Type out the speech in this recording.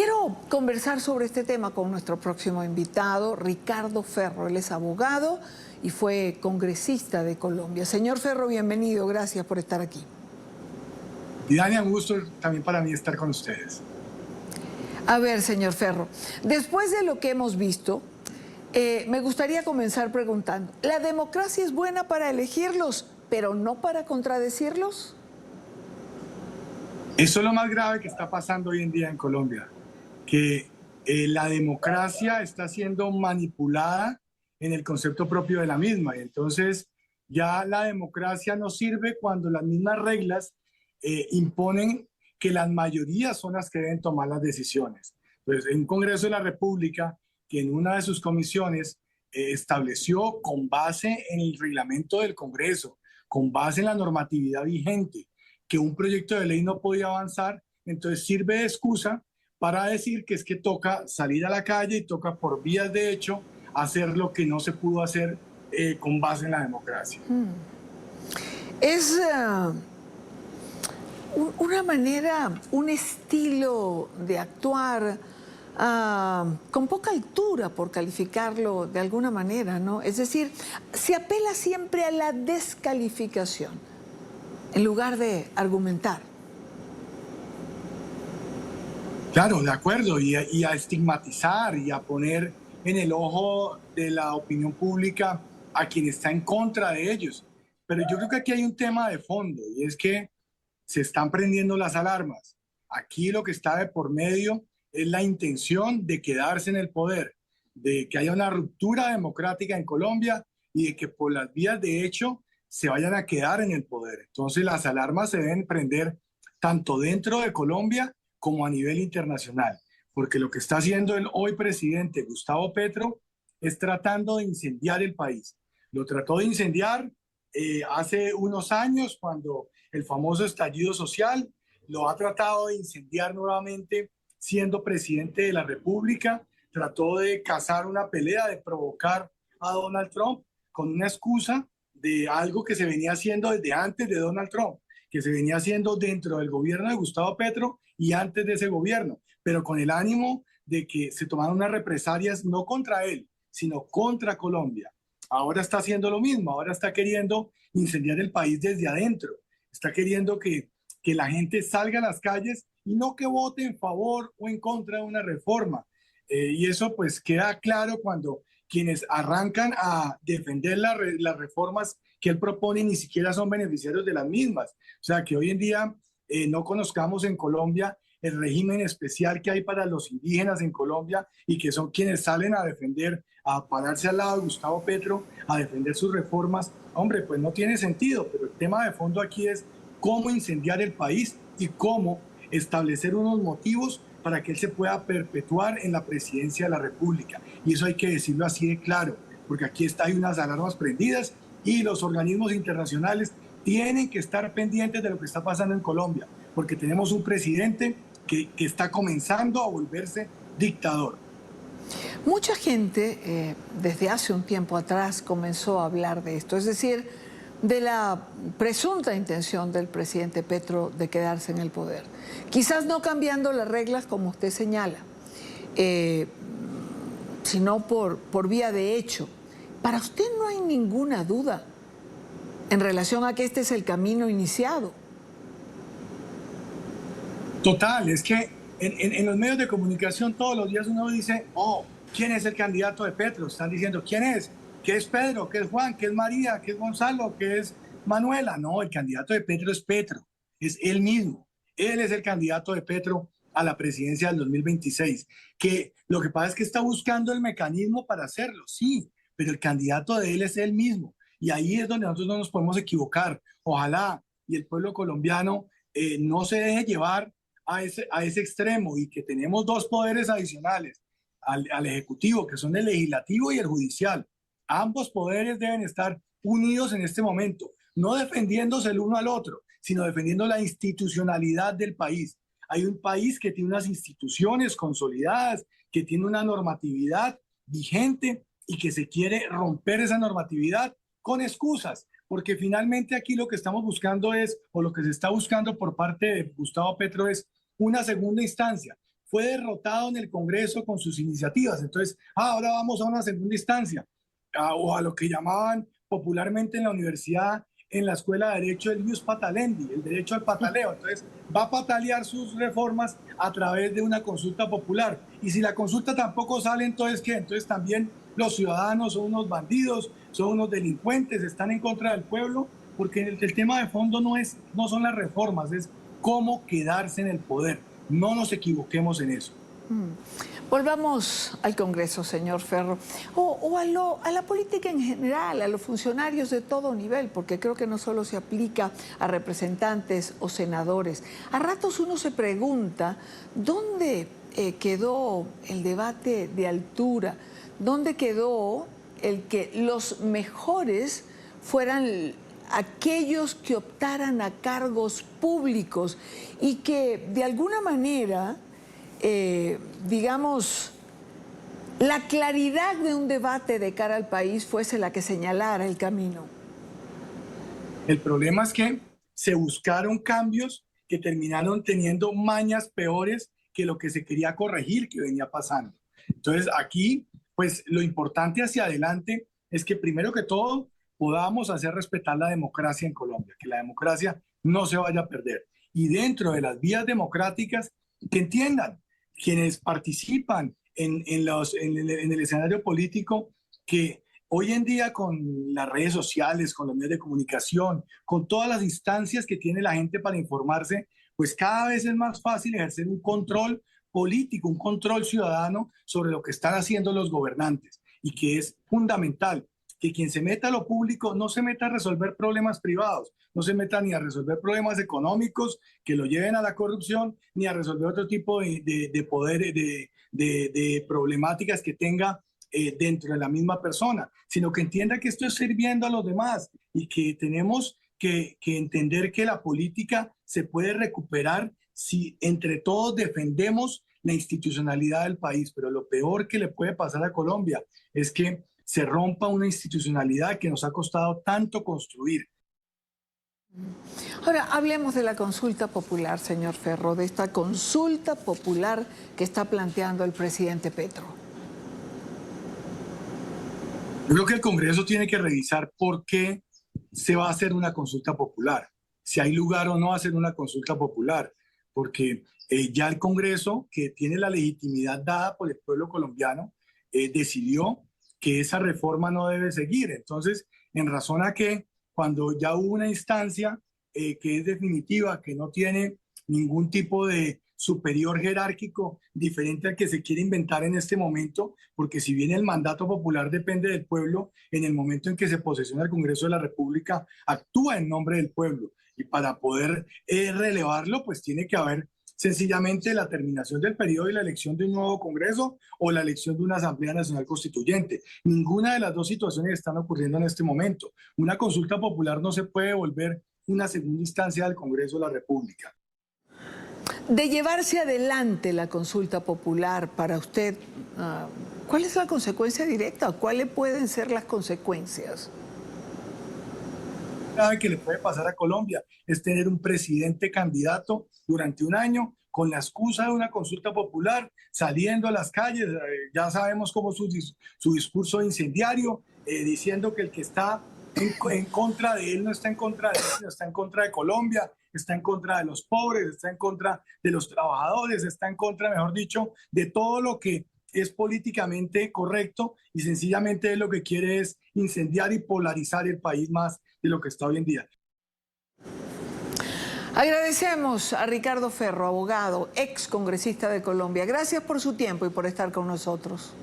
Quiero conversar sobre este tema con nuestro próximo invitado, Ricardo Ferro. Él es abogado y fue congresista de Colombia. Señor Ferro, bienvenido. Gracias por estar aquí. Y Dani, un gusto también para mí estar con ustedes. A ver, señor Ferro, después de lo que hemos visto, me gustaría comenzar preguntando, ¿la democracia es buena para elegirlos, pero no para contradecirlos? Eso es lo más grave que está pasando hoy en día en Colombia, que la democracia está siendo manipulada en el concepto propio de la misma. Y entonces ya la democracia no sirve cuando las mismas reglas imponen que las mayorías son las que deben tomar las decisiones. Pues en un Congreso de la República, que en una de sus comisiones estableció con base en el reglamento del Congreso, con base en la normatividad vigente, que un proyecto de ley no podía avanzar, entonces sirve de excusa para decir que es que toca salir a la calle y toca por vías de hecho hacer lo que no se pudo hacer con base en la democracia. Es una manera, un estilo de actuar con poca altura, por calificarlo de alguna manera, ¿no? Es decir, se apela siempre a la descalificación en lugar de argumentar. Claro, de acuerdo, y a estigmatizar y a poner en el ojo de la opinión pública a quien está en contra de ellos. Pero yo creo que aquí hay un tema de fondo, y es que se están prendiendo las alarmas. Aquí lo que está de por medio es la intención de quedarse en el poder, de que haya una ruptura democrática en Colombia y de que por las vías de hecho se vayan a quedar en el poder. Entonces las alarmas se deben prender tanto dentro de Colombia como a nivel internacional, porque lo que está haciendo el hoy presidente Gustavo Petro es tratando de incendiar el país. Lo trató de incendiar hace unos años cuando el famoso estallido social, lo ha tratado de incendiar nuevamente siendo presidente de la República, trató de cazar una pelea, de provocar a Donald Trump con una excusa de algo que se venía haciendo desde antes de Donald Trump, que se venía haciendo dentro del gobierno de Gustavo Petro y antes de ese gobierno, pero con el ánimo de que se tomaran unas represalias no contra él, sino contra Colombia. Ahora está haciendo lo mismo, ahora está queriendo incendiar el país desde adentro, está queriendo que la gente salga a las calles y no que vote en favor o en contra de una reforma. Y eso pues queda claro cuando quienes arrancan a defender las reformas que él propone ni siquiera son beneficiarios de las mismas. O sea, que hoy en día no conozcamos en Colombia el régimen especial que hay para los indígenas en Colombia y que son quienes salen a defender, a pararse al lado de Gustavo Petro, a defender sus reformas. Hombre, pues no tiene sentido, pero el tema de fondo aquí es cómo incendiar el país y cómo establecer unos motivos para que él se pueda perpetuar en la presidencia de la República. Y eso hay que decirlo así de claro, porque aquí hay unas alarmas prendidas y los organismos internacionales tienen que estar pendientes de lo que está pasando en Colombia, porque tenemos un presidente que está comenzando a volverse dictador. Mucha gente desde hace un tiempo atrás comenzó a hablar de esto, es decir, de la presunta intención del presidente Petro de quedarse en el poder. Quizás no cambiando las reglas como usted señala, sino por vía de hecho. Para usted no hay ninguna duda en relación a que este es el camino iniciado. Total, es que en los medios de comunicación todos los días uno dice, oh, ¿quién es el candidato de Petro? Están diciendo, ¿quién es? ¿Qué es Pedro? ¿Qué es Juan? ¿Qué es María? ¿Qué es Gonzalo? ¿Qué es Manuela? No, el candidato de Petro es Petro, es él mismo. Él es el candidato de Petro a la presidencia del 2026. Que lo que pasa es que está buscando el mecanismo para hacerlo, sí, pero el candidato de él es él mismo. Y ahí es donde nosotros no nos podemos equivocar. Ojalá y el pueblo colombiano no se deje llevar a ese extremo y que tenemos dos poderes adicionales al Ejecutivo, que son el legislativo y el judicial. Ambos poderes deben estar unidos en este momento, no defendiéndose el uno al otro, sino defendiendo la institucionalidad del país. Hay un país que tiene unas instituciones consolidadas, que tiene una normatividad vigente y que se quiere romper esa normatividad con excusas, porque finalmente aquí lo que estamos buscando es, o lo que se está buscando por parte de Gustavo Petro es una segunda instancia, fue derrotado en el Congreso con sus iniciativas. Entonces, ahora vamos a una segunda instancia, o a lo que llamaban popularmente en la universidad, en la Escuela de Derecho, el ius patalendi, el derecho al pataleo. Entonces, va a patalear sus reformas a través de una consulta popular. Y si la consulta tampoco sale, entonces, ¿qué? Entonces también los ciudadanos son unos bandidos, son unos delincuentes, están en contra del pueblo, porque el tema de fondo no son las reformas, es cómo quedarse en el poder. No nos equivoquemos en eso. Volvamos al Congreso, señor Ferro, o a la política en general, a los funcionarios de todo nivel, porque creo que no solo se aplica a representantes o senadores. A ratos uno se pregunta, ¿dónde quedó el debate de altura? ¿Dónde quedó el que los mejores fueran aquellos que optaran a cargos públicos y que de alguna manera, digamos, la claridad de un debate de cara al país fuese la que señalara el camino? El problema es que se buscaron cambios que terminaron teniendo mañas peores que lo que se quería corregir que venía pasando. Entonces aquí, pues lo importante hacia adelante es que primero que todo podamos hacer respetar la democracia en Colombia, que la democracia no se vaya a perder. Y dentro de las vías democráticas, que entiendan quienes participan en el escenario político que hoy en día con las redes sociales, con los medios de comunicación, con todas las instancias que tiene la gente para informarse, pues cada vez es más fácil ejercer un control político, un control ciudadano sobre lo que están haciendo los gobernantes y que es fundamental que quien se meta a lo público no se meta a resolver problemas privados, no se meta ni a resolver problemas económicos que lo lleven a la corrupción, ni a resolver otro tipo de poder, de problemáticas que tenga dentro de la misma persona, sino que entienda que esto es sirviendo a los demás y que tenemos que entender que la política se puede recuperar si entre todos defendemos la institucionalidad del país. Pero lo peor que le puede pasar a Colombia es que se rompa una institucionalidad que nos ha costado tanto construir. Ahora, hablemos de la consulta popular, señor Ferro, de esta consulta popular que está planteando el presidente Petro. Yo creo que el Congreso tiene que revisar por qué se va a hacer una consulta popular, si hay lugar o no a hacer una consulta popular, porque ya el Congreso, que tiene la legitimidad dada por el pueblo colombiano, decidió que esa reforma no debe seguir. Entonces, en razón a que cuando ya hubo una instancia que es definitiva, que no tiene ningún tipo de superior jerárquico diferente al que se quiere inventar en este momento, porque si bien el mandato popular depende del pueblo, en el momento en que se posesiona el Congreso de la República, actúa en nombre del pueblo. Y para poder relevarlo, pues tiene que haber sencillamente la terminación del periodo y la elección de un nuevo Congreso o la elección de una Asamblea Nacional Constituyente. Ninguna de las dos situaciones están ocurriendo en este momento. Una consulta popular no se puede volver una segunda instancia del Congreso de la República. De llevarse adelante la consulta popular para usted, ¿cuál es la consecuencia directa? ¿Cuáles pueden ser las consecuencias? Que le puede pasar a Colombia es tener un presidente candidato durante un año con la excusa de una consulta popular, saliendo a las calles, ya sabemos cómo su discurso incendiario, diciendo que el que está en contra de él no está en contra de él, sino está en contra de Colombia, está en contra de los pobres, está en contra de los trabajadores, está en contra, mejor dicho, de todo lo que es políticamente correcto, y sencillamente lo que quiere es incendiar y polarizar el país más de lo que está hoy en día. Agradecemos a Ricardo Ferro, abogado, ex congresista de Colombia. Gracias por su tiempo y por estar con nosotros.